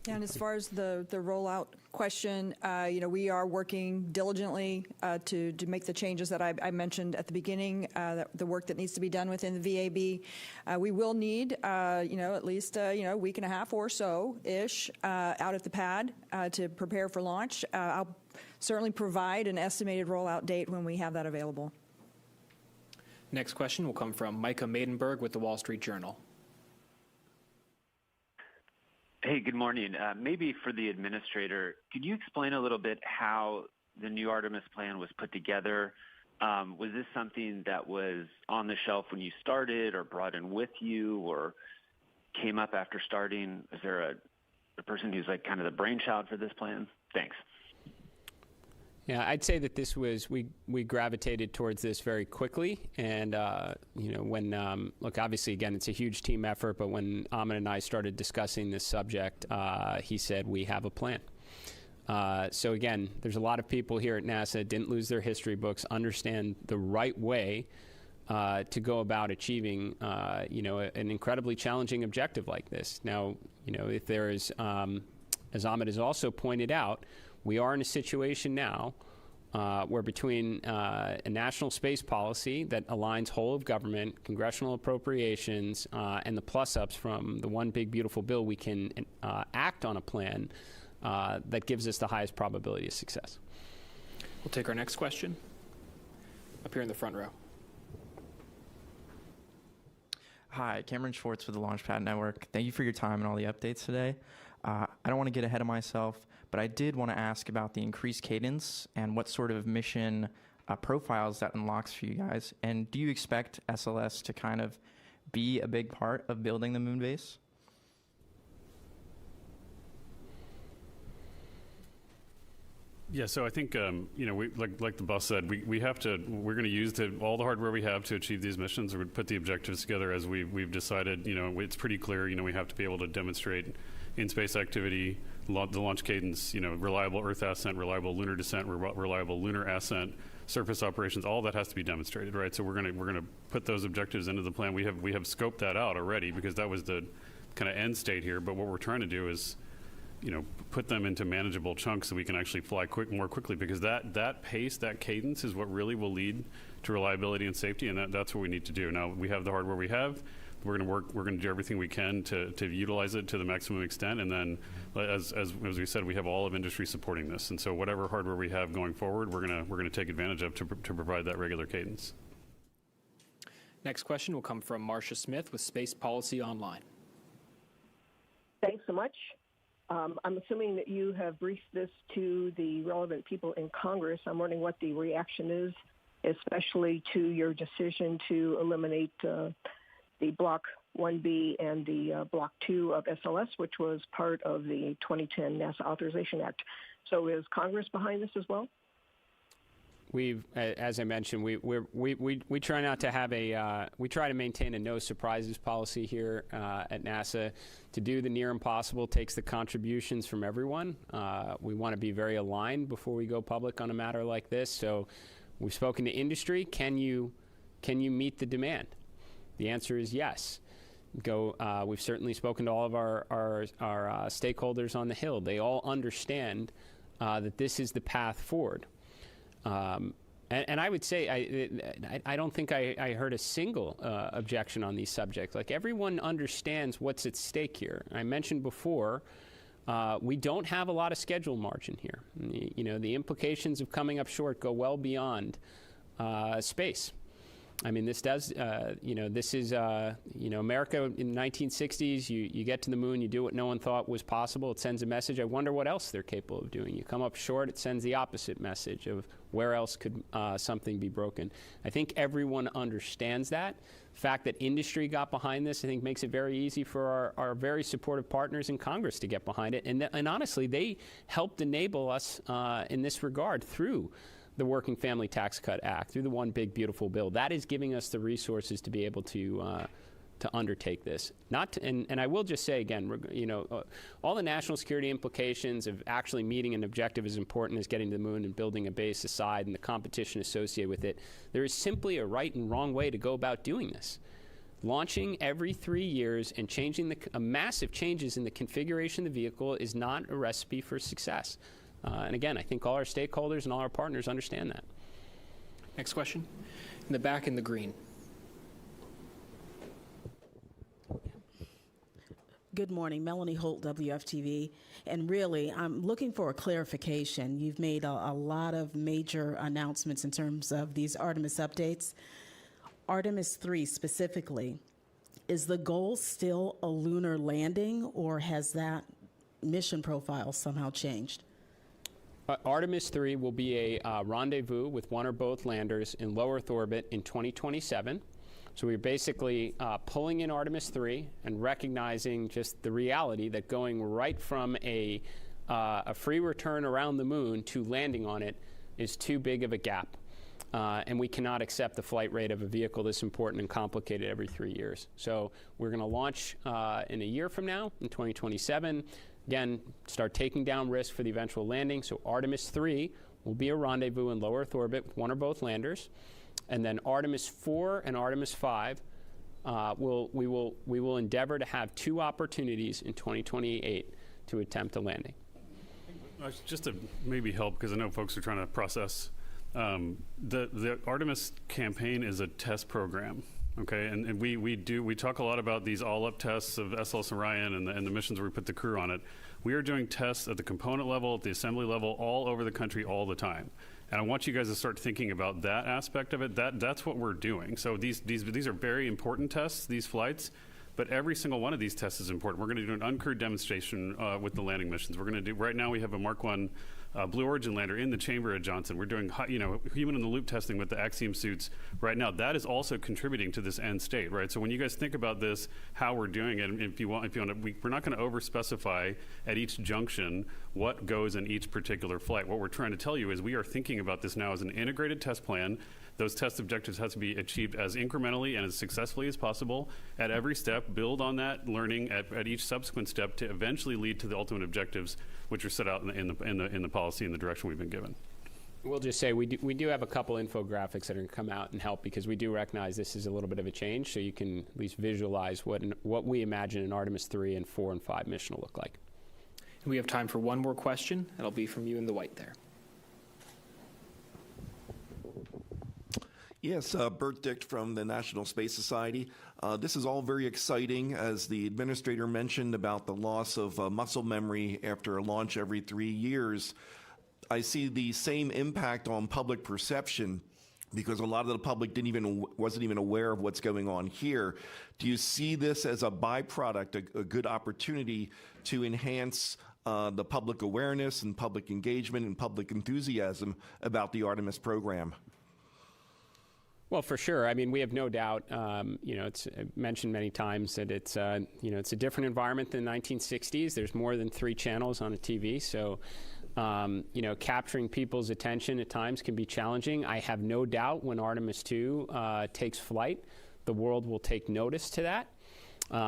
And as far as the rollout question, we are working diligently to make the changes that I mentioned at the beginning, the work that needs to be done within the VAB. We will need, at least, a week and a half or so-ish out at the pad to prepare for launch. I'll certainly provide an estimated rollout date when we have that available. Next question will come from Micah Maidenberg with the Wall Street Journal. Hey, good morning. Maybe for the administrator, could you explain a little bit how the new Artemis plan was put together, was this something that was on the shelf when you started, or brought in with you, or came up after starting? Is there a person who's like kind of the brainchild for this plan? Thanks. Yeah, I'd say that this was, we gravitated towards this very quickly. And, when, look, obviously, again, it's a huge team effort, but when Amit and I started discussing this subject, he said, we have a plan. So again, there's a lot of people here at NASA, didn't lose their history books, understand the right way to go about achieving, an incredibly challenging objective like this. Now, if there is, as Amit has also pointed out, we are in a situation now where between a national space policy that aligns whole of government, congressional appropriations, and the plus-ups from the One Big Beautiful Bill, we can act on a plan that gives us the highest probability of success. We'll take our next question up here in the front row. Hi, Cameron Schwartz with the Launchpad Network. Thank you for your time and all the updates today. I don't want to get ahead of myself, but I did want to ask about the increased cadence and what sort of mission profiles that unlocks for you guys. And do you expect SLS to kind of be a big part of building the moon base? Yeah, so I think we, like the boss said, we're going to use all the hardware we have to achieve these missions. We're going to put the objectives together as we've decided. It's pretty clear. We have to be able to demonstrate in-space activity, the launch cadence, reliable Earth ascent, reliable lunar descent, reliable lunar ascent, surface operations. All that has to be demonstrated, right? So we're going to put those objectives into the plan. We have scoped that out already because that was the kind of end state here. But what we're trying to do is put them into manageable chunks so we can actually fly more quickly, because that pace, that cadence is what really will lead to reliability and safety, and that's what we need to do. Now, we have the hardware we have. We're going to do everything we can to utilize it to the maximum extent, and then, as we said, we have all of industry supporting this, and so whatever hardware we have going forward, we're going to take advantage of to provide that regular cadence. Next question will come from Marcia Smith with Space Policy Online. Thanks so much. I'm assuming that you have briefed this to the relevant people in Congress. I'm wondering what the reaction is, especially to your decision to eliminate the Block 1B and the Block 2 of SLS, which was part of the 2010 NASA Authorization Act. So is Congress behind this as well? As I mentioned, we try not to have we try to maintain a no surprises policy here at NASA. To do the near impossible takes the contributions from everyone. We want to be very aligned before we go public on a matter like this. So we've spoken to industry. Can you meet the demand? The answer is yes. We've certainly spoken to all of our stakeholders on the Hill. They all understand that this is the path forward. And I would say I don't think I heard a single objection on these subjects. Like, everyone understands what's at stake here. I mentioned before, we don't have a lot of schedule margin here. The implications of coming up short go well beyond space. I mean, this does, this is, America in the 1960s, you get to the moon, you do what no one thought was possible, it sends a message. I wonder what else they're capable of doing. You come up short, it sends the opposite message of where else could something be broken. I think everyone understands that. The fact that industry got behind this, I think, makes it very easy for our very supportive partners in Congress to get behind it. And honestly, they helped enable us in this regard through the Working Family Tax Cut Act, through the One Big Beautiful Bill. That is giving us the resources to be able to undertake this. And I will just say again, all the national security implications of actually meeting an objective as important as getting to the moon and building a base aside, and the competition associated with it, there is simply a right and wrong way to go about doing this. Launching every 3 years and changing massive changes in the configuration of the vehicle is not a recipe for success. And again, I think all our stakeholders and all our partners understand that. Next question. In the back in the green. Good morning, Melanie Holt, WFTV. And really, I'm looking for a clarification. You've made a lot of major announcements in terms of these Artemis updates. Artemis 3 specifically, is the goal still a lunar landing, or has that mission profile somehow changed? Artemis 3 will be a rendezvous with one or both landers in low Earth orbit in 2027. So we're basically pulling in Artemis 3 and recognizing just the reality that going right from a free return around the moon to landing on it is too big of a gap. And we cannot accept the flight rate of a vehicle this important and complicated every 3 years. So we're going to launch in a year from now, in 2027. Again, start taking down risk for the eventual landing. So Artemis 3 will be a rendezvous in low Earth orbit with one or both landers. And then Artemis 4 and Artemis 5, we will endeavor to have 2 opportunities in 2028 to attempt a landing. Just to maybe help, because I know folks are trying to process, the Artemis campaign is a test program. Okay, and we talk a lot about these all-up tests of SLS Orion and the missions where we put the crew on it. We are doing tests at the component level, at the assembly level, all over the country all the time. And I want you guys to start thinking about that aspect of it. That's what we're doing. So these are very important tests, these flights, but every single one of these tests is important. We're going to do an uncrewed demonstration with the landing missions. We're going to do, right now we have a Mark 1 Blue Origin lander in the chamber at Johnson. We're doing human-in-the-loop testing with the Axiom suits right now. That is also contributing to this end state, right? So when you guys think about this, how we're doing it, and if you want to, we're not going to over-specify at each junction what goes in each particular flight. What we're trying to tell you is we are thinking about this now as an integrated test plan. Those test objectives have to be achieved as incrementally and as successfully as possible at every step. Build on that learning at each subsequent step to eventually lead to the ultimate objectives, which are set out in the policy and the direction we've been given. We'll just say we do have a couple infographics that are going to come out and help, because we do recognize this is a little bit of a change, so you can at least visualize what we imagine an Artemis 3 and 4 and 5 mission will look like. And we have time for one more question. That'll be from you in the white there. Yes, Bert Dick from the National Space Society. This is all very exciting, as the administrator mentioned about the loss of muscle memory after a launch every 3 years. I see the same impact on public perception, because a lot of the public wasn't even aware of what's going on here. Do you see this as a byproduct, a good opportunity to enhance the public awareness and public engagement and public enthusiasm about the Artemis program? Well, for sure. I mean, we have no doubt. It's mentioned many times that it's it's a different environment than the 1960s. There's more than 3 channels on a TV, so capturing people's attention at times can be challenging. I have no doubt when Artemis 2 takes flight, the world will take notice to that. It's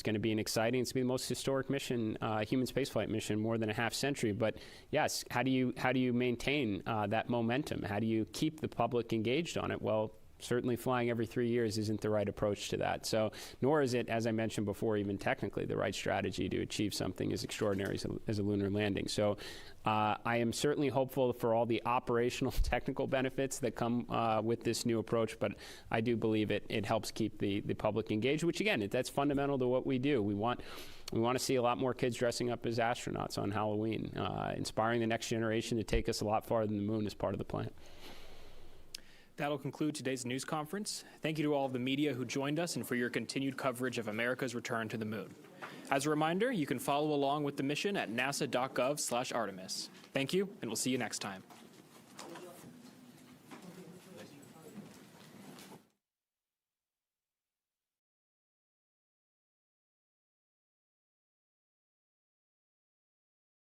going to be an exciting, it's going to be the most historic mission, human spaceflight mission, more than a half century. But yes, how do you maintain that momentum? How do you keep the public engaged on it? Well, certainly flying every 3 years isn't the right approach to that. So, nor is it, as I mentioned before, even technically the right strategy to achieve something as extraordinary as a lunar landing. So, I am certainly hopeful for all the operational technical benefits that come with this new approach, but I do believe it helps keep the public engaged, which again, that's fundamental to what we do. We want to see a lot more kids dressing up as astronauts on Halloween, inspiring the next generation to take us a lot farther than the moon as part of the plan. That'll conclude today's news conference. Thank you to all of the media who joined us and for your continued coverage of America's return to the moon. As a reminder, you can follow along with the mission at nasa.gov/Artemis. Thank you, and we'll see you next time.